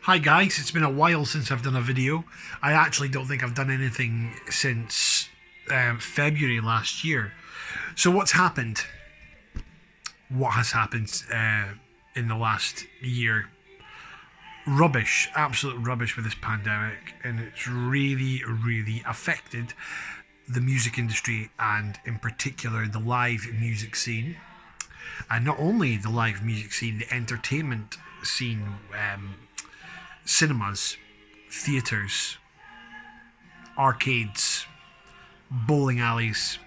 Hi guys, it's been a while since I've done a video. I actually don't think I've done anything since February last year. So what's happened? What has happened in the last year? Rubbish, absolute rubbish with this pandemic, and it's really affected the music industry and in particular the live music scene. And not only the live music scene, the entertainment scene, cinemas, theatres, arcades, bowling alleys,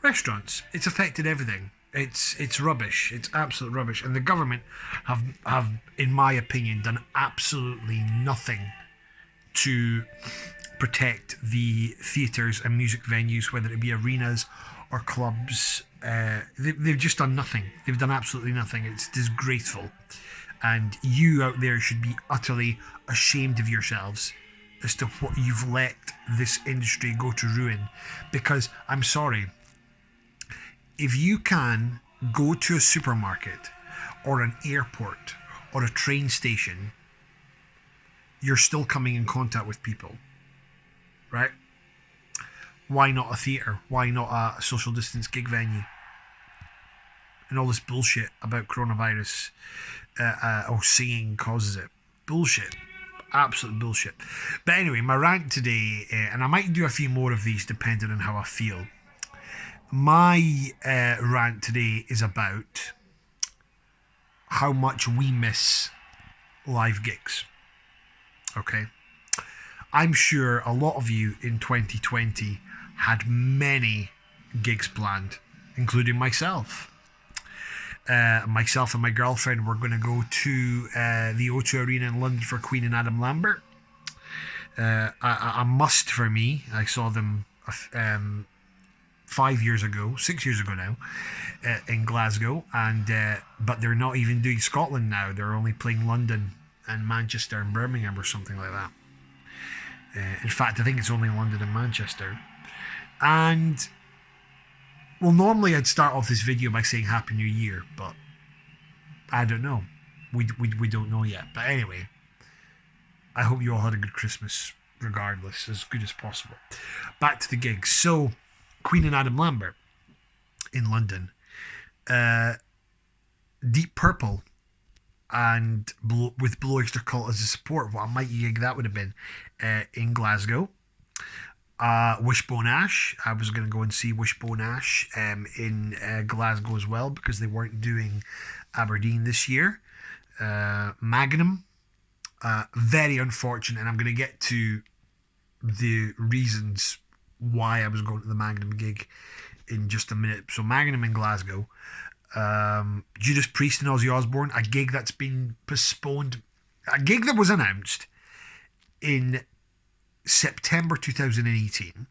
restaurants. It's affected everything. It's rubbish. It's absolute rubbish. And the government have, in my opinion, done absolutely nothing to protect the theatres and music venues, whether it be arenas or clubs. They've just done nothing. They've done absolutely nothing. It's disgraceful. And you out there should be utterly ashamed of yourselves as to what you've let this industry go to ruin. Because, I'm sorry, if you can go to a supermarket or an airport or a train station, you're still coming in contact with people, right? Why not a theatre? Why not a social distance gig venue? And all this bullshit about coronavirus or singing causes it. Bullshit. Absolute bullshit. But anyway, my rant today, and I might do a few more of these depending on how I feel. My rant today is about how much we miss live gigs. Okay? I'm sure a lot of you in 2020 had many gigs planned, including myself. Myself and my girlfriend were going to go to the O2 Arena in London for Queen and Adam Lambert. A must for me. I saw them 6 years ago now, in Glasgow, and but they're not even doing Scotland now. They're only playing London and Manchester and Birmingham or something like that. In fact, I think it's only London and Manchester. And well, normally I'd start off this video by saying Happy New Year, but I don't know. We don't know yet. But anyway, I hope you all had a good Christmas, regardless, as good as possible. Back to the gigs. So, Queen and Adam Lambert in London. Deep Purple and with Blue Oyster Cult as a support. What a mighty gig that would have been in Glasgow. Wishbone Ash. I was going to go and see Wishbone Ash in Glasgow as well because they weren't doing Aberdeen this year. Magnum. Very unfortunate, and I'm going to get to the reasons why I was going to the Magnum gig in just a minute. So Magnum in Glasgow. Judas Priest and Ozzy Osbourne. A gig that's been postponed. A gig that was announced in September 2018.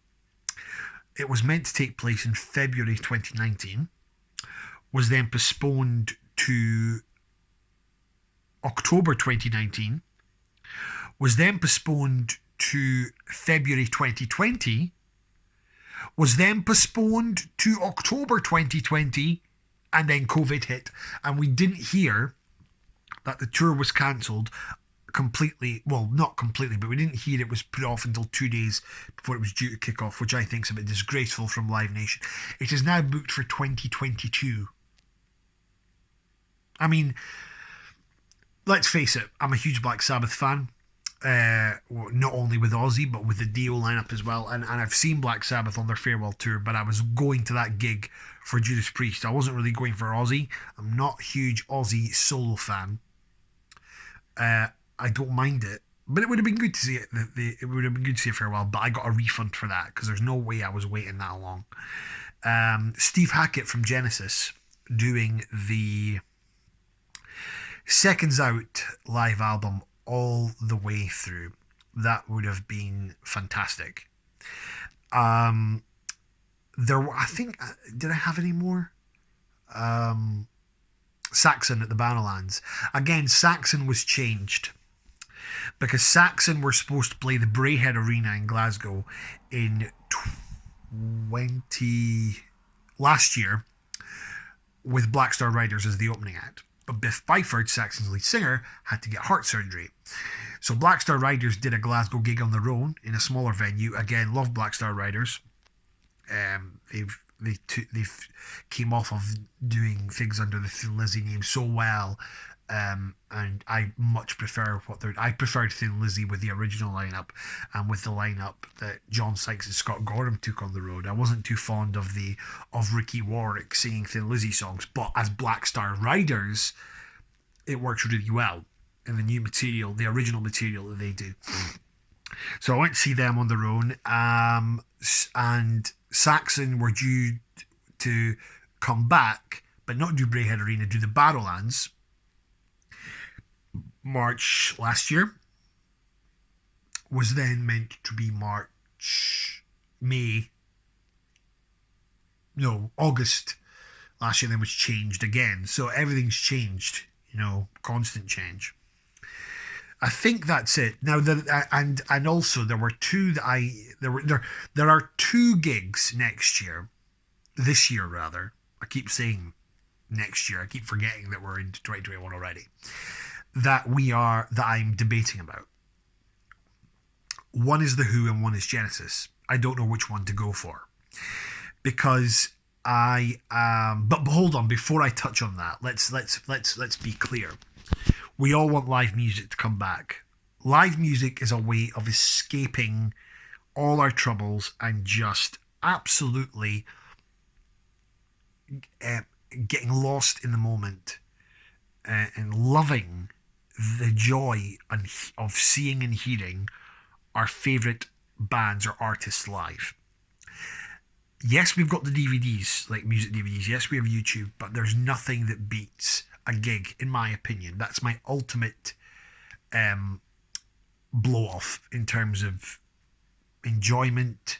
It was meant to take place in February 2019, was then postponed to October 2019, was then postponed to February 2020, was then postponed to October 2020, and then COVID hit, and we didn't hear that the tour was cancelled completely. Well, not completely, but we didn't hear it was put off until 2 days before it was due to kick off, which I think is a bit disgraceful from Live Nation. It is now booked for 2022. I mean, let's face it, I'm a huge Black Sabbath fan. Not only with Ozzy, but with the Dio lineup as well. And I've seen Black Sabbath on their farewell tour, but I was going to that gig for Judas Priest. I wasn't really going for Ozzy. I'm not a huge Ozzy solo fan. I don't mind it, but it would have been good to see it. It would have been good to see a farewell, but I got a refund for that because there's no way I was waiting that long. Steve Hackett from Genesis doing the Seconds Out live album all the way through. That would have been fantastic. Did I have any more? Saxon at the Battlelands. Again, Saxon was changed because Saxon were supposed to play the Braehead Arena in Glasgow in last year with Black Star Riders as the opening act. Biff Byford, Saxon's lead singer, had to get heart surgery. So Black Star Riders did a Glasgow gig on their own in a smaller venue. Again, love Black Star Riders. They've came off of doing things under the Thin Lizzy name so well, and I much prefer I preferred Thin Lizzy with the original lineup, and with the lineup that John Sykes and Scott Gorham took on the road. I wasn't too fond of Ricky Warwick singing Thin Lizzy songs, but as Black Star Riders, it works really well in the new material, the original material that they do. So I went to see them on their own, and Saxon were due to come back, but not do Braehead Arena, do the Battlelands, March last year. Was then meant to be August last year, then was changed again. So everything's changed, constant change. I think that's it. Now, and also there were two that there are two gigs this year rather. I keep saying next year. I keep forgetting that we're into 2021 already. That I'm debating about. One is The Who and one is Genesis. I don't know which one to go for, because but hold on, before I touch on that, let's be clear. We all want live music to come back. Live music is a way of escaping all our troubles and just absolutely getting lost in the moment, and loving the joy of seeing and hearing our favourite bands or artists live. Yes, we've got the DVDs, like music DVDs. Yes, we have YouTube, but there's nothing that beats a gig, in my opinion. That's my ultimate blow off in terms of enjoyment,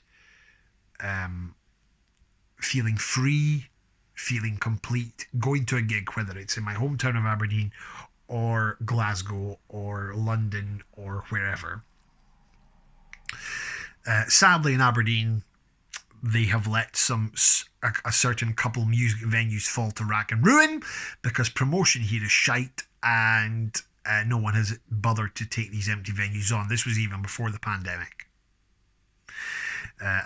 feeling free, feeling complete, going to a gig, whether it's in my hometown of Aberdeen or Glasgow or London or wherever. Sadly, in Aberdeen, they have let a certain couple music venues fall to rack and ruin because promotion here is shite, and no one has bothered to take these empty venues on. This was even before the pandemic.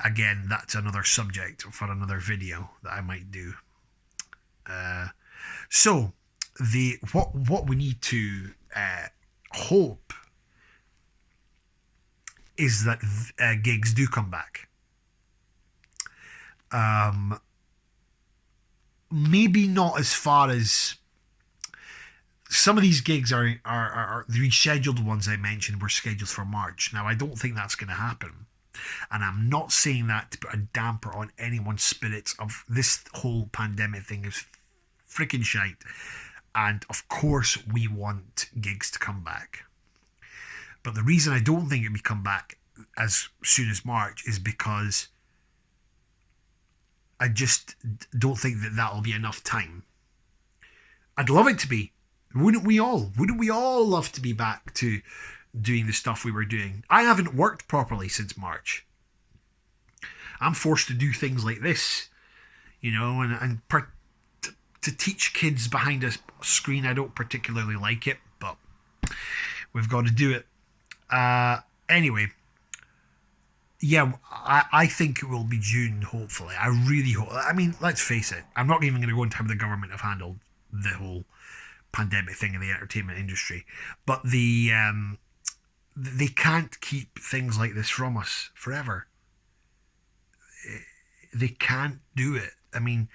Again, that's another subject for another video that I might do. So what we need to hope is that gigs do come back. Maybe not as far as some of these gigs are the rescheduled ones I mentioned were scheduled for March. Now, I don't think that's going to happen, and I'm not saying that to put a damper on anyone's spirits. Of this whole pandemic thing is freaking shite, and of course we want gigs to come back. But the reason I don't think it will come back as soon as March is because I just don't think that will be enough time. I'd love it to be. Wouldn't we all? Wouldn't we all love to be back to doing the stuff we were doing? I haven't worked properly since March. I'm forced to do things like this, and to teach kids behind a screen. I don't particularly like it, but we've got to do it. Anyway. Yeah, I think it will be June, hopefully. I really hope. I mean, let's face it. I'm not even going to go into how the government have handled the whole pandemic thing in the entertainment industry. But they can't keep things like this from us forever. They can't do it. I mean,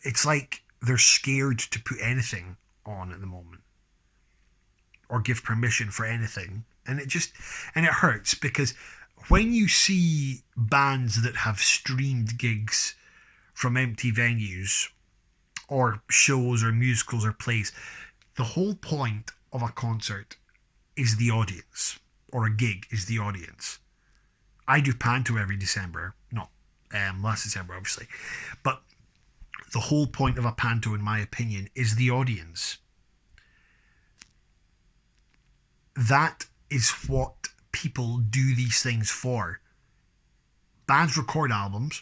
it's like they're scared to put anything on at the moment or give permission for anything. And it hurts, because when you see bands that have streamed gigs from empty venues or shows or musicals or plays, the whole point of a concert is the audience, or a gig is the audience. I do Panto every December, not last December obviously, but the whole point of a Panto, in my opinion, is the audience. That is what people do these things for. Bands record albums,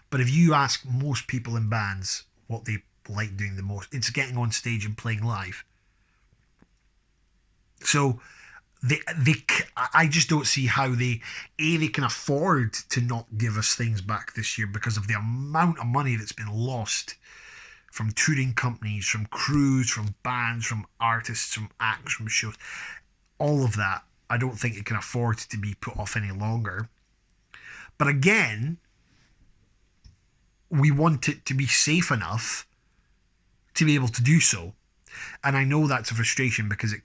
but if you ask most people in bands what they like doing the most. It's getting on stage and playing live. So I just don't see how they can afford to not give us things back this year because of the amount of money that's been lost from touring companies, from crews, from bands, from artists, from acts, from shows. All of that, I don't think it can afford to be put off any longer. But again, we want it to be safe enough to be able to do so. And I know that's a frustration because it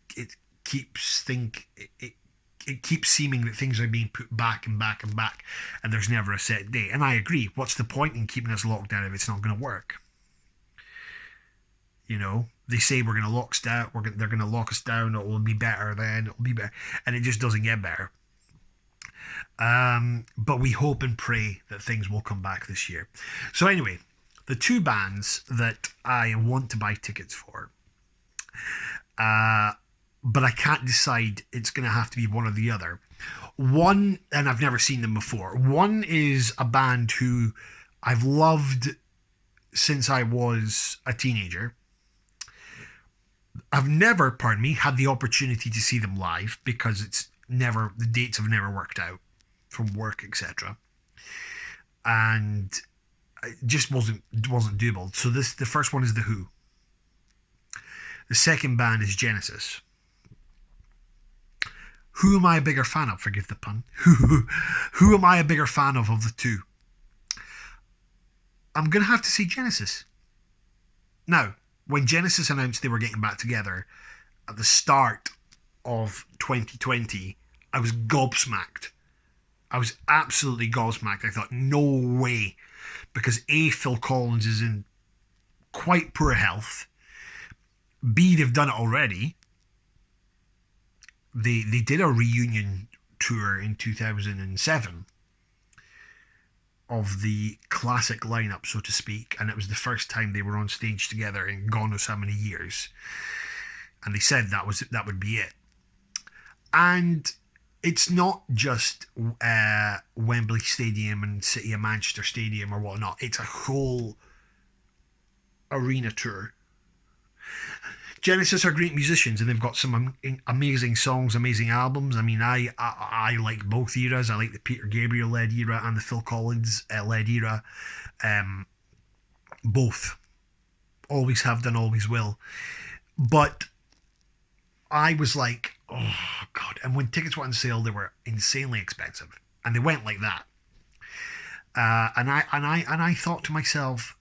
keeps it keeps seeming that things are being put back and back and back, and there's never a set date. And I agree. What's the point in keeping us locked down if it's not going to work? You know, they say we're going to lock us down. They're going to lock us down. It will be better then. It will be better, and it just doesn't get better. But we hope and pray that things will come back this year. So anyway, the two bands that I want to buy tickets for, but I can't decide. It's going to have to be one or the other. One, and I've never seen them before. One is a band who I've loved since I was a teenager. I've never, had the opportunity to see them live because the dates have never worked out from work, etc. And it just wasn't doable. So the first one is The Who. The second band is Genesis. Who am I a bigger fan of? Forgive the pun. Who am I a bigger fan of the two? I'm going to have to say Genesis. Now, when Genesis announced they were getting back together at the start of 2020, I was gobsmacked. I was absolutely gobsmacked. I thought, no way. Because A, Phil Collins is in quite poor health. B, they've done it already. They did a reunion tour in 2007 of the classic lineup, so to speak, and it was the first time they were on stage together in God knows how many years. And they said that would be it. And it's not just Wembley Stadium and City of Manchester Stadium or whatnot. It's a whole arena tour. Genesis are great musicians and they've got some amazing songs, amazing albums. I mean, I like both eras. I like the Peter Gabriel led era and the Phil Collins led era. Both. Always have done, always will. But I was like, oh God. And when tickets went on sale, they were insanely expensive. And they went like that. And I thought to myself,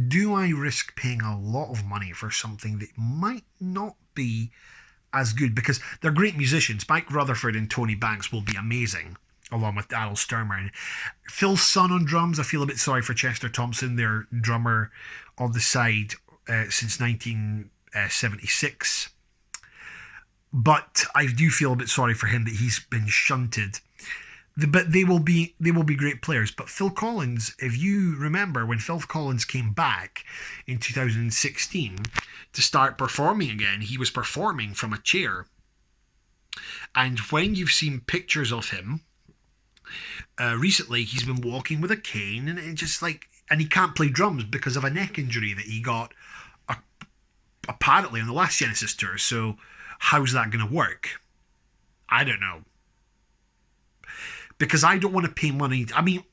do I risk paying a lot of money for something that might not be as good? Because they're great musicians. Mike Rutherford and Tony Banks will be amazing, along with Daryl Sturmer. And Phil Son on drums. I feel a bit sorry for Chester Thompson, their drummer on the side since 1976. But I do feel a bit sorry for him that he's been shunted. But they will be great players. But Phil Collins, if you remember, when Phil Collins came back in 2016 to start performing again, he was performing from a chair. And when you've seen pictures of him recently, he's been walking with a cane, and and he can't play drums because of a neck injury that he got apparently on the last Genesis tour. So how's that going to work? I don't know. Because I don't want to pay money. I mean,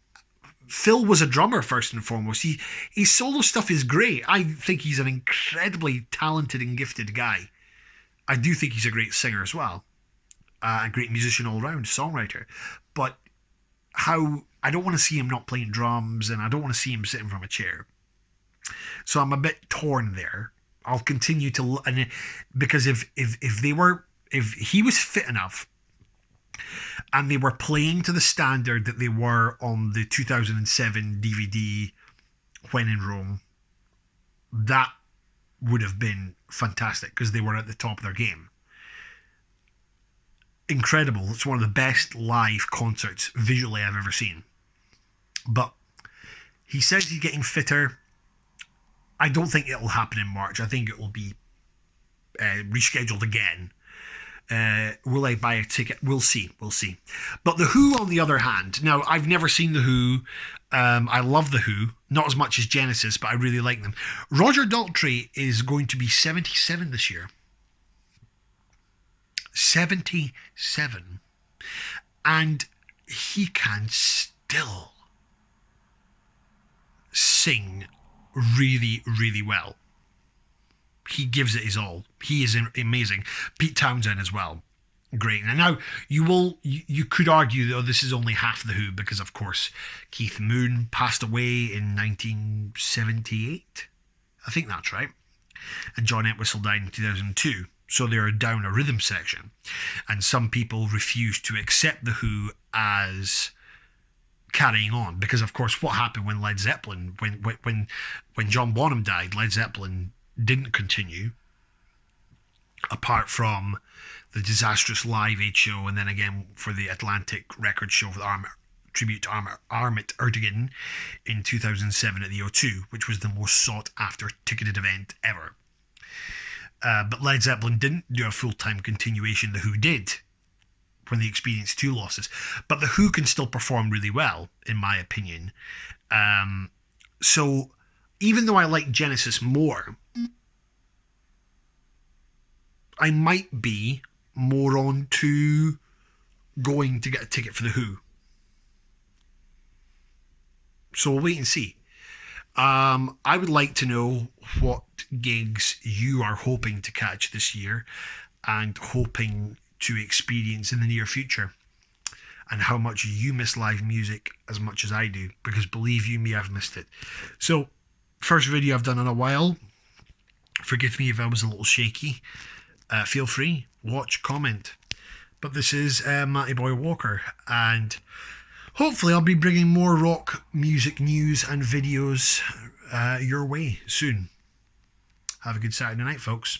Phil was a drummer first and foremost. His solo stuff is great. I think he's an incredibly talented and gifted guy. I do think he's a great singer as well. A great musician all around, songwriter. But I don't want to see him not playing drums, and I don't want to see him sitting from a chair. So I'm a bit torn there. I'll continue to, because if he was fit enough, and they were playing to the standard that they were on the 2007 DVD When in Rome, that would have been fantastic because they were at the top of their game. Incredible. It's one of the best live concerts visually I've ever seen. But he says he's getting fitter. I don't think it'll happen in March. I think it will be rescheduled again. Will I buy a ticket? We'll see. We'll see. But The Who, on the other hand, now I've never seen The Who. I love The Who, not as much as Genesis, but I really like them. Roger Daltrey is going to be 77 this year. 77. And he can still sing really, really well. He gives it his all. He is amazing. Pete Townsend as well. Great. And now you could argue that this is only half The Who, because of course Keith Moon passed away in 1978. I think that's right. And John Entwistle died in 2002. So they're down a rhythm section. And some people refuse to accept The Who as carrying on, because of course what happened when Led Zeppelin, when John Bonham died, Led Zeppelin didn't continue, apart from the disastrous Live Aid show, and then again for the Atlantic Records show for the tribute to Armit Erdogan in 2007 at the O2, which was the most sought after ticketed event ever. But Led Zeppelin didn't do a full-time continuation. The Who did, when they experienced 2 losses. But The Who can still perform really well, in my opinion. So even though I like Genesis more, I might be more on to going to get a ticket for The Who. So we'll wait and see. I would like to know what gigs you are hoping to catch this year and hoping to experience in the near future, and how much you miss live music as much as I do, because believe you me, I've missed it. So, first video I've done in a while. Forgive me if I was a little shaky. Feel free, watch, comment. But this is Matty Boy Walker, and hopefully I'll be bringing more rock music news and videos your way soon. Have a good Saturday night, folks.